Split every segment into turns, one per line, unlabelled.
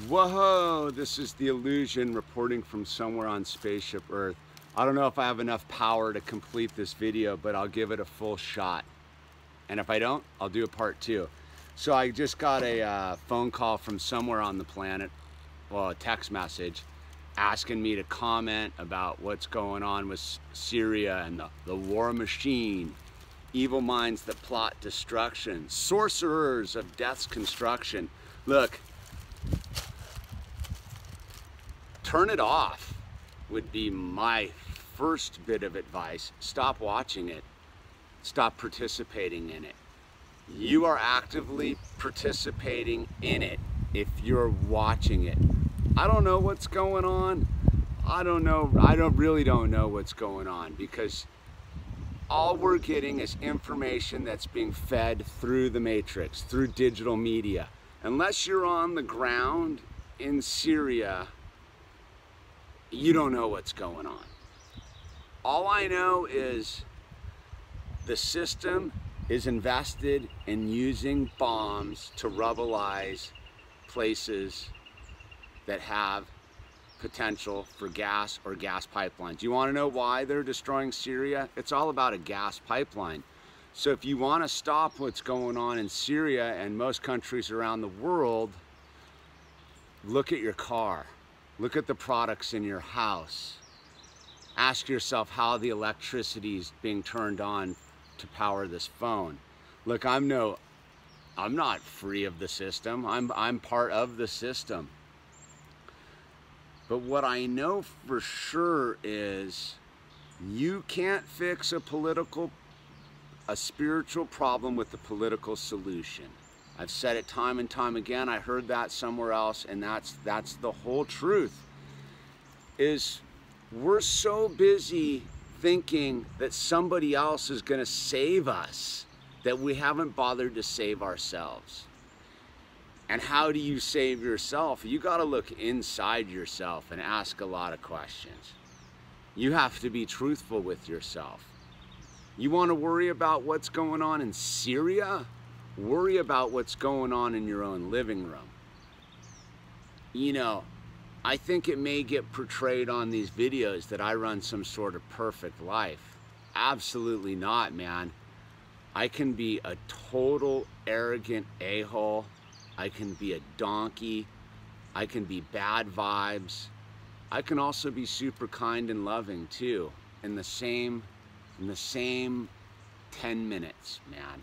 Whoa, this is the Illusion reporting from somewhere on Spaceship Earth. I don't know if I have enough power to complete this video, but I'll give it a full shot. And if I don't, I'll do a part 2. So I just got a phone call from somewhere on the planet, well, a text message, asking me to comment about what's going on with Syria and the war machine, evil minds that plot destruction, sorcerers of death's construction. Look, turn it off would be my first bit of advice. Stop watching it. Stop participating in it. You are actively participating in it if you're watching it. I don't know what's going on. I really don't know what's going on, because all we're getting is information that's being fed through the matrix, through digital media. Unless you're on the ground in Syria, you don't know what's going on. All I know is the system is invested in using bombs to rubblize places that have potential for gas or gas pipelines. You want to know why they're destroying Syria? It's all about a gas pipeline. So if you want to stop what's going on in Syria and most countries around the world, look at your car. Look at the products in your house. Ask yourself how the electricity is being turned on to power this phone. Look, I'm not free of the system. I'm part of the system. But what I know for sure is you can't fix a spiritual problem with a political solution. I've said it time and time again. I heard that somewhere else, and that's the whole truth. Is we're so busy thinking that somebody else is going to save us that we haven't bothered to save ourselves. And how do you save yourself? You got to look inside yourself and ask a lot of questions. You have to be truthful with yourself. You want to worry about what's going on in Syria? Worry about what's going on in your own living room. You know, I think it may get portrayed on these videos that I run some sort of perfect life. Absolutely not, man. I can be a total arrogant a-hole. I can be a donkey. I can be bad vibes. I can also be super kind and loving too, in the same 10 minutes, man.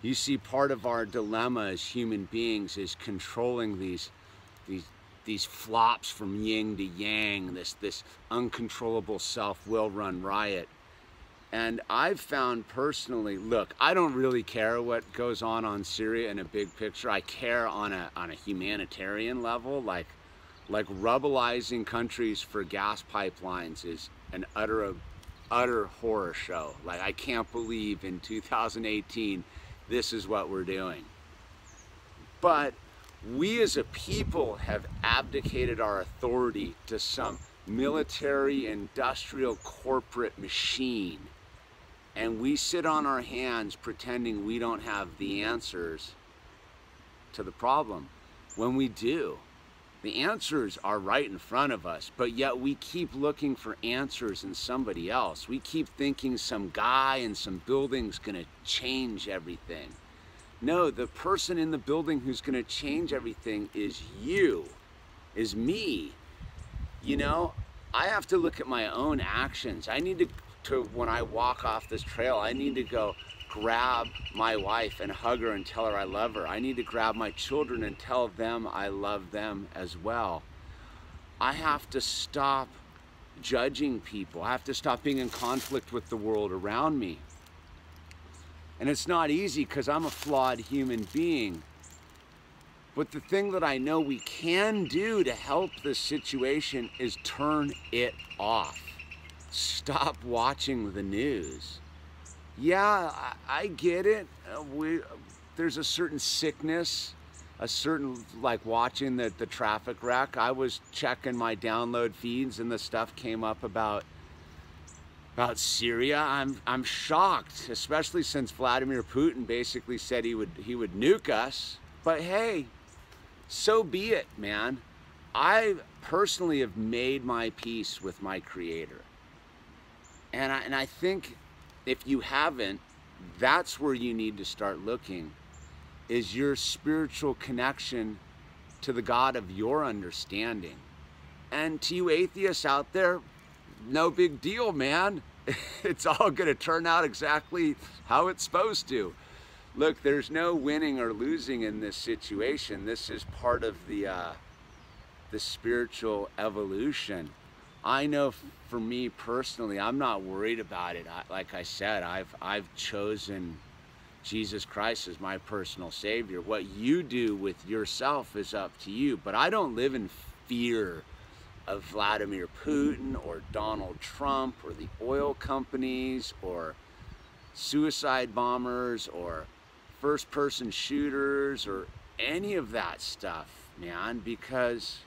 You see, part of our dilemma as human beings is controlling these flops from yin to yang, this uncontrollable self-will run riot. And I've found personally, look, I don't really care what goes on Syria in a big picture. I care on a humanitarian level, like rubblizing countries for gas pipelines is an utter horror show. Like, I can't believe in 2018 this is what we're doing. But we as a people have abdicated our authority to some military, industrial, corporate machine. And we sit on our hands pretending we don't have the answers to the problem, when we do. The answers are right in front of us, but yet we keep looking for answers in somebody else. We keep thinking some guy in some building's gonna change everything. No, the person in the building who's gonna change everything is you, is me. You know, I have to look at my own actions. I need to when I walk off this trail, I need to go grab my wife and hug her and tell her I love her. I need to grab my children and tell them I love them as well. I have to stop judging people. I have to stop being in conflict with the world around me. And it's not easy because I'm a flawed human being. But the thing that I know we can do to help this situation is turn it off. Stop watching the news. Yeah, I get it. There's a certain sickness, a certain, like watching the traffic wreck. I was checking my download feeds and the stuff came up about Syria. I'm shocked, especially since Vladimir Putin basically said he would nuke us. But hey, so be it, man. I personally have made my peace with my Creator. And I think if you haven't, that's where you need to start looking, is your spiritual connection to the God of your understanding. And to you atheists out there, no big deal, man. It's all gonna turn out exactly how it's supposed to. Look, there's no winning or losing in this situation. This is part of the spiritual evolution. I know for me personally, I'm not worried about it. Like I said, I've chosen Jesus Christ as my personal Savior. What you do with yourself is up to you. But I don't live in fear of Vladimir Putin or Donald Trump or the oil companies or suicide bombers or first-person shooters or any of that stuff, man, because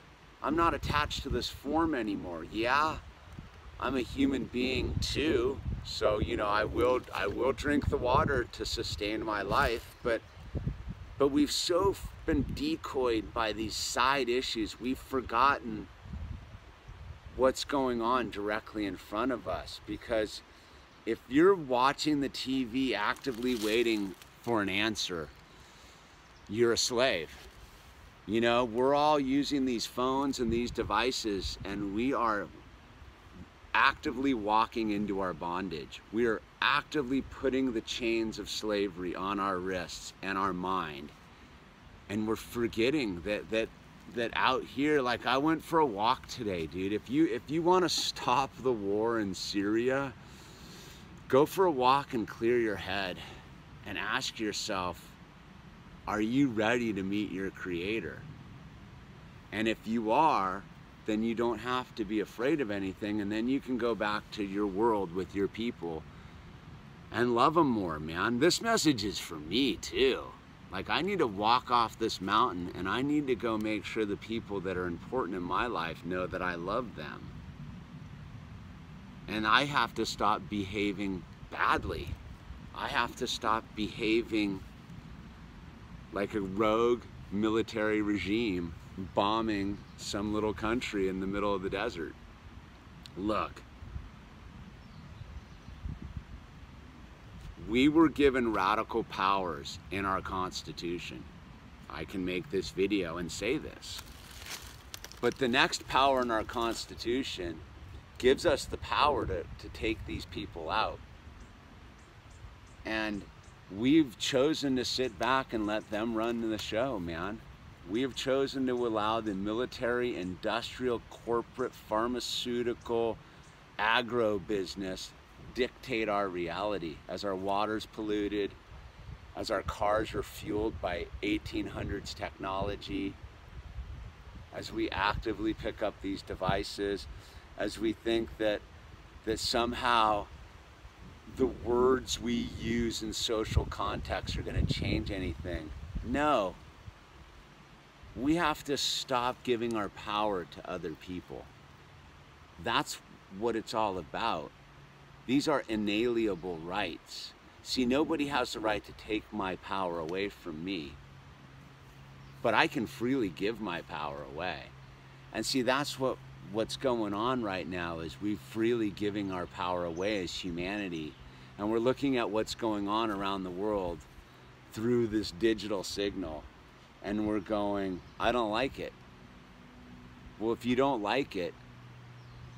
I'm not attached to this form anymore. Yeah, I'm a human being too, so you know I will drink the water to sustain my life, but we've so been decoyed by these side issues, we've forgotten what's going on directly in front of us. Because if you're watching the TV actively waiting for an answer, you're a slave. You know, we're all using these phones and these devices, and we are actively walking into our bondage. We are actively putting the chains of slavery on our wrists and our mind. And we're forgetting that out here, like I went for a walk today, dude. If you want to stop the war in Syria, go for a walk and clear your head and ask yourself, are you ready to meet your Creator? And if you are, then you don't have to be afraid of anything, and then you can go back to your world with your people and love them more, man. This message is for me too. Like, I need to walk off this mountain and I need to go make sure the people that are important in my life know that I love them. And I have to stop behaving badly. I have to stop behaving like a rogue military regime bombing some little country in the middle of the desert. Look, we were given radical powers in our Constitution. I can make this video and say this. But the next power in our Constitution gives us the power to take these people out. And we've chosen to sit back and let them run the show, man. We have chosen to allow the military, industrial, corporate, pharmaceutical, agro business dictate our reality as our water's polluted, as our cars are fueled by 1800s technology, as we actively pick up these devices, as we think that somehow the words we use in social context are going to change anything. No. We have to stop giving our power to other people. That's what it's all about. These are inalienable rights. See, nobody has the right to take my power away from me. But I can freely give my power away. And see, that's what's going on right now, is we're freely giving our power away as humanity. And we're looking at what's going on around the world through this digital signal. And we're going, I don't like it. Well, if you don't like it,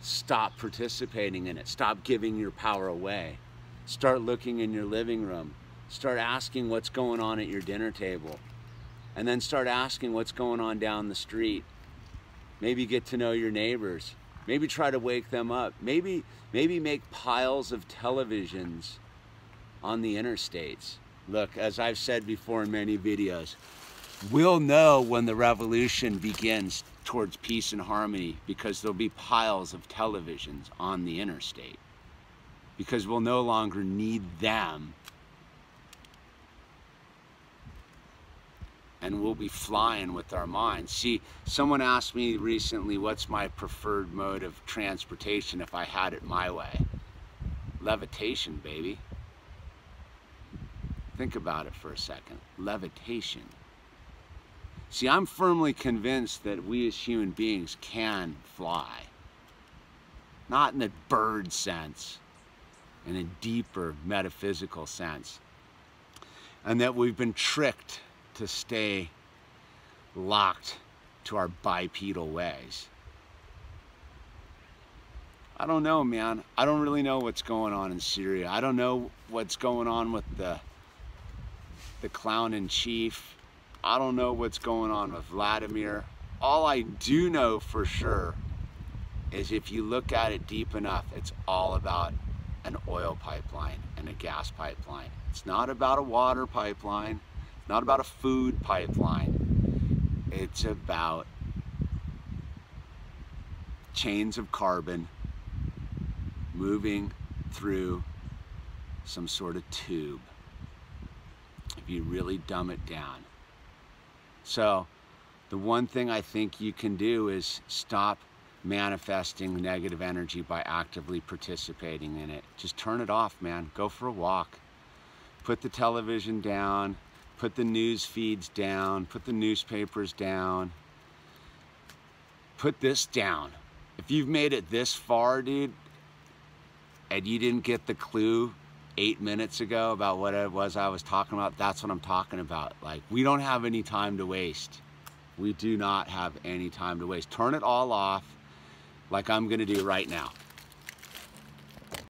stop participating in it. Stop giving your power away. Start looking in your living room. Start asking what's going on at your dinner table. And then start asking what's going on down the street. Maybe get to know your neighbors. Maybe try to wake them up. Maybe make piles of televisions on the interstates. Look, as I've said before in many videos, we'll know when the revolution begins towards peace and harmony because there'll be piles of televisions on the interstate. Because we'll no longer need them. And we'll be flying with our minds. See, someone asked me recently, what's my preferred mode of transportation if I had it my way? Levitation, baby. Think about it for a second. Levitation. See, I'm firmly convinced that we as human beings can fly. Not in the bird sense, in a deeper metaphysical sense. And that we've been tricked to stay locked to our bipedal ways. I don't know, man. I don't really know what's going on in Syria. I don't know what's going on with the clown in chief. I don't know what's going on with Vladimir. All I do know for sure is if you look at it deep enough, it's all about an oil pipeline and a gas pipeline. It's not about a water pipeline. It's not about a food pipeline. It's about chains of carbon moving through some sort of tube, if you really dumb it down. So the one thing I think you can do is stop manifesting negative energy by actively participating in it. Just turn it off, man. Go for a walk. Put the television down. Put the news feeds down. Put the newspapers down. Put this down. If you've made it this far, dude, and you didn't get the clue 8 minutes ago about what it was I was talking about, that's what I'm talking about. Like, we don't have any time to waste. We do not have any time to waste. Turn it all off like I'm gonna do right now.